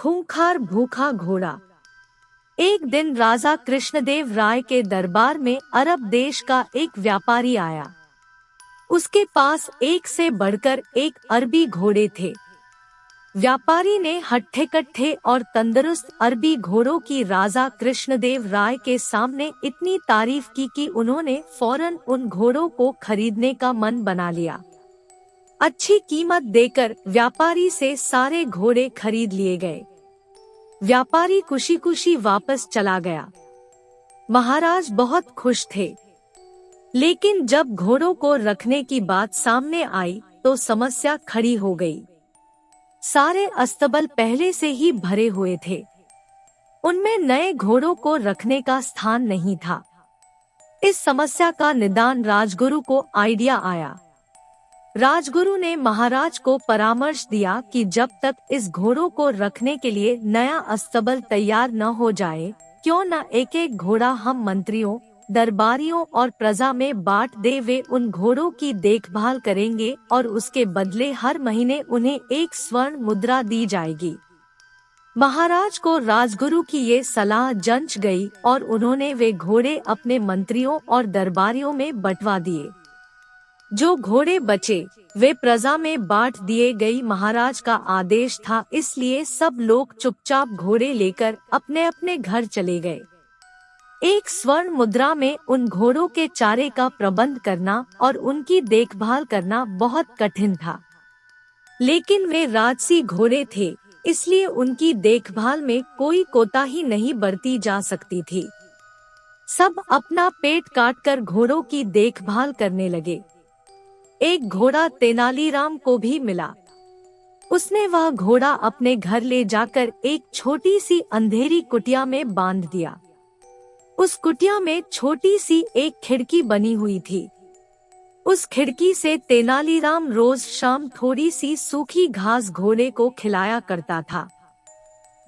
खूंखार भूखा घोड़ा। एक दिन राजा कृष्णदेव राय के दरबार में अरब देश का एक व्यापारी आया। उसके पास एक से बढ़कर एक अरबी घोड़े थे। व्यापारी ने हट्ठे-कट्ठे और तंदुरुस्त अरबी घोड़ों की राजा कृष्णदेव राय के सामने इतनी तारीफ की कि उन्होंने फौरन उन घोड़ों को खरीदने का मन बना लिया। अच्छी कीमत देकर व्यापारी से सारे घोड़े खरीद लिए गए। व्यापारी खुशी खुशी वापस चला गया। महाराज बहुत खुश थे, लेकिन जब घोड़ों को रखने की बात सामने आई तो समस्या खड़ी हो गई। सारे अस्तबल पहले से ही भरे हुए थे। उनमें नए घोड़ों को रखने का स्थान नहीं था। इस समस्या का निदान राजगुरु को आइडिया आया। राजगुरु ने महाराज को परामर्श दिया कि जब तक इस घोड़ों को रखने के लिए नया अस्तबल तैयार न हो जाए, क्यों न एक एक घोड़ा हम मंत्रियों, दरबारियों और प्रजा में बांट दे। वे उन घोड़ों की देखभाल करेंगे और उसके बदले हर महीने उन्हें एक स्वर्ण मुद्रा दी जाएगी। महाराज को राजगुरु की ये सलाह जंच गई और उन्होंने वे घोड़े अपने मंत्रियों और दरबारियों में बंटवा दिए। जो घोड़े बचे वे प्रजा में बांट दिए गई। महाराज का आदेश था, इसलिए सब लोग चुपचाप घोड़े लेकर अपने अपने घर चले गए। एक स्वर्ण मुद्रा में उन घोड़ों के चारे का प्रबंध करना और उनकी देखभाल करना बहुत कठिन था, लेकिन वे राजसी घोड़े थे, इसलिए उनकी देखभाल में कोई कोताही नहीं बरती जा सकती थी। सब अपना पेट काटकर घोड़ों की देखभाल करने लगे। एक घोड़ा तेनालीराम को भी मिला। उसने वह घोड़ा अपने घर ले जाकर एक छोटी सी अंधेरी कुटिया में बांध दिया। उस कुटिया में छोटी सी एक खिड़की बनी हुई थी। उस खिड़की से तेनालीराम रोज शाम थोड़ी सी सूखी घास घोड़े को खिलाया करता था।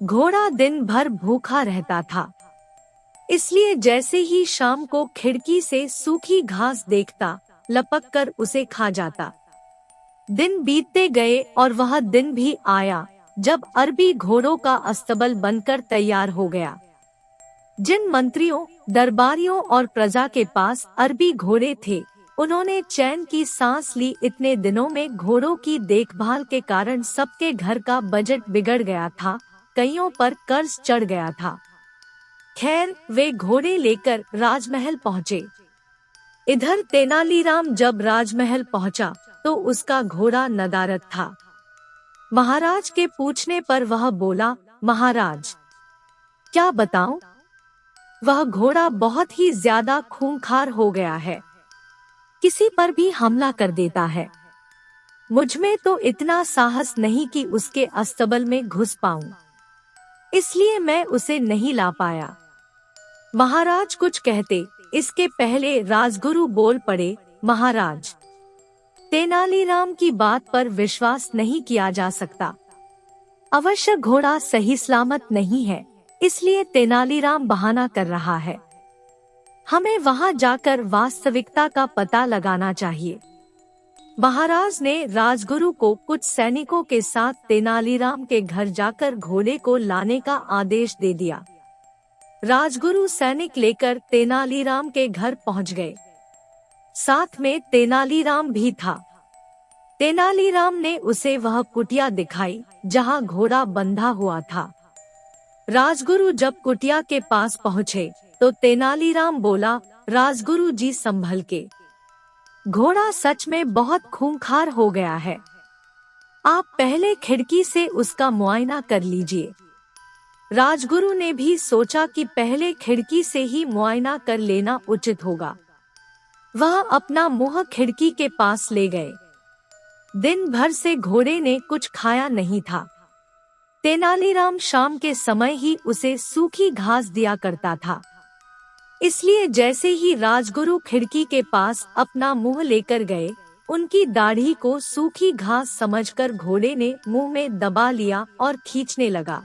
घोड़ा दिन भर भूखा रहता था, इसलिए जैसे ही शाम को खिड़की से सूखी घास देखता, लपक कर उसे खा जाता। दिन बीतते गए और वह दिन भी आया जब अरबी घोड़ों का अस्तबल बनकर तैयार हो गया। जिन मंत्रियों, दरबारियों और प्रजा के पास अरबी घोड़े थे, उन्होंने चैन की सांस ली। इतने दिनों में घोड़ों की देखभाल के कारण सबके घर का बजट बिगड़ गया था, कईयों पर कर्ज चढ़ गया था। खैर, वे घोड़े लेकर राजमहल पहुँचे। इधर तेनालीराम जब राजमहल पहुंचा तो उसका घोड़ा नदारद था। महाराज के पूछने पर वह बोला, महाराज क्या बताऊं? वह घोड़ा बहुत ही ज्यादा खूंखार हो गया है, किसी पर भी हमला कर देता है। मुझमें तो इतना साहस नहीं कि उसके अस्तबल में घुस पाऊं, इसलिए मैं उसे नहीं ला पाया। महाराज कुछ कहते, इसके पहले राजगुरु बोल पड़े, महाराज तेनालीराम की बात पर विश्वास नहीं किया जा सकता। अवश्य घोड़ा सही सलामत नहीं है, इसलिए तेनालीराम बहाना कर रहा है। हमें वहां जाकर वास्तविकता का पता लगाना चाहिए। महाराज ने राजगुरु को कुछ सैनिकों के साथ तेनालीराम के घर जाकर घोड़े को लाने का आदेश दे दिया। राजगुरु सैनिक लेकर तेनालीराम के घर पहुंच गए। साथ में तेनालीराम भी था। तेनालीराम ने उसे वह कुटिया दिखाई जहां घोड़ा बंधा हुआ था। राजगुरु जब कुटिया के पास पहुंचे तो तेनालीराम बोला, राजगुरु जी संभल के, घोड़ा सच में बहुत खूंखार हो गया है। आप पहले खिड़की से उसका मुआयना कर लीजिए। राजगुरु ने भी सोचा कि पहले खिड़की से ही मुआयना कर लेना उचित होगा। वह अपना मुंह खिड़की के पास ले गए। दिन भर से घोड़े ने कुछ खाया नहीं था। तेनालीराम शाम के समय ही उसे सूखी घास दिया करता था, इसलिए जैसे ही राजगुरु खिड़की के पास अपना मुंह लेकर गए, उनकी दाढ़ी को सूखी घास समझकर घोड़े ने मुंह में दबा लिया और खींचने लगा।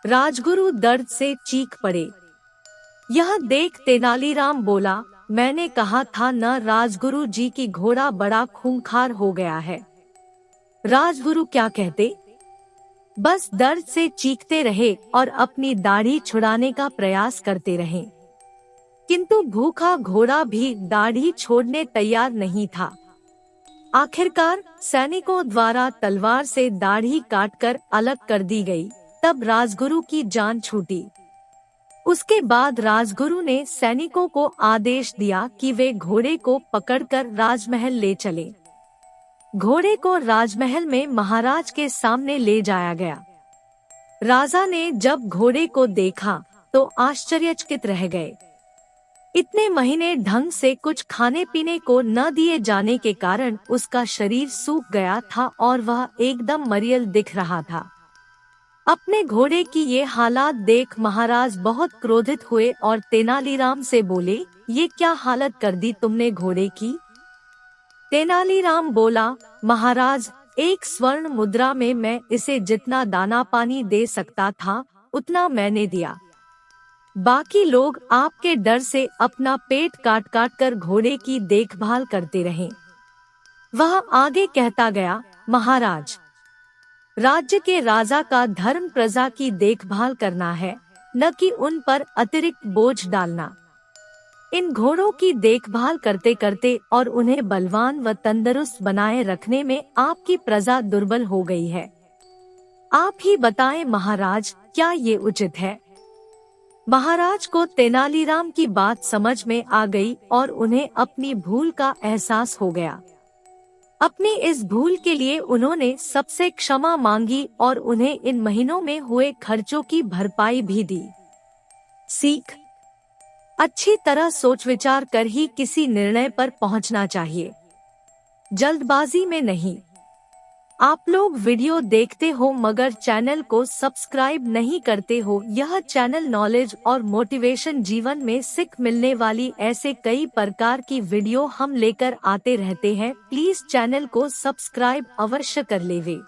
राजगुरु दर्द से चीख पड़े। यह देख तेनालीराम बोला, मैंने कहा था न राजगुरु जी की घोड़ा बड़ा खूंखार हो गया है। राजगुरु क्या कहते? बस दर्द से चीखते रहे और अपनी दाढ़ी छुड़ाने का प्रयास करते रहे, किंतु भूखा घोड़ा भी दाढ़ी छोड़ने तैयार नहीं था। आखिरकार सैनिकों द्वारा तलवार से दाढ़ी काटकर अलग कर दी गई। तब राजगुरु की जान छूटी। उसके बाद राजगुरु ने सैनिकों को आदेश दिया कि वे घोड़े को पकड़कर राजमहल ले चले। घोड़े को राजमहल में महाराज के सामने ले जाया गया। राजा ने जब घोड़े को देखा तो आश्चर्यचकित रह गए। इतने महीने ढंग से कुछ खाने पीने को न दिए जाने के कारण उसका शरीर सूख गया था और वह एकदम मरियल दिख रहा था। अपने घोड़े की ये हालात देख महाराज बहुत क्रोधित हुए और तेनालीराम से बोले, ये क्या हालत कर दी तुमने घोड़े की? तेनालीराम बोला, महाराज, एक स्वर्ण मुद्रा में मैं इसे जितना दाना पानी दे सकता था उतना मैंने दिया। बाकी लोग आपके डर से अपना पेट काट काट कर घोड़े की देखभाल करते रहे। वह आगे कहता गया, महाराज, राज्य के राजा का धर्म प्रजा की देखभाल करना है, न कि उन पर अतिरिक्त बोझ डालना। इन घोड़ों की देखभाल करते करते और उन्हें बलवान व तंदुरुस्त बनाए रखने में आपकी प्रजा दुर्बल हो गई है। आप ही बताएं महाराज, क्या ये उचित है? महाराज को तेनालीराम की बात समझ में आ गई और उन्हें अपनी भूल का एहसास हो गया। अपनी इस भूल के लिए उन्होंने सबसे क्षमा मांगी और उन्हें इन महीनों में हुए खर्चों की भरपाई भी दी। सीख: अच्छी तरह सोच विचार कर ही किसी निर्णय पर पहुंचना चाहिए, जल्दबाजी में नहीं। आप लोग वीडियो देखते हो मगर चैनल को सब्सक्राइब नहीं करते हो। यह चैनल नॉलेज और मोटिवेशन, जीवन में सीख मिलने वाली ऐसे कई प्रकार की वीडियो हम लेकर आते रहते हैं। प्लीज चैनल को सब्सक्राइब अवश्य कर लेवे।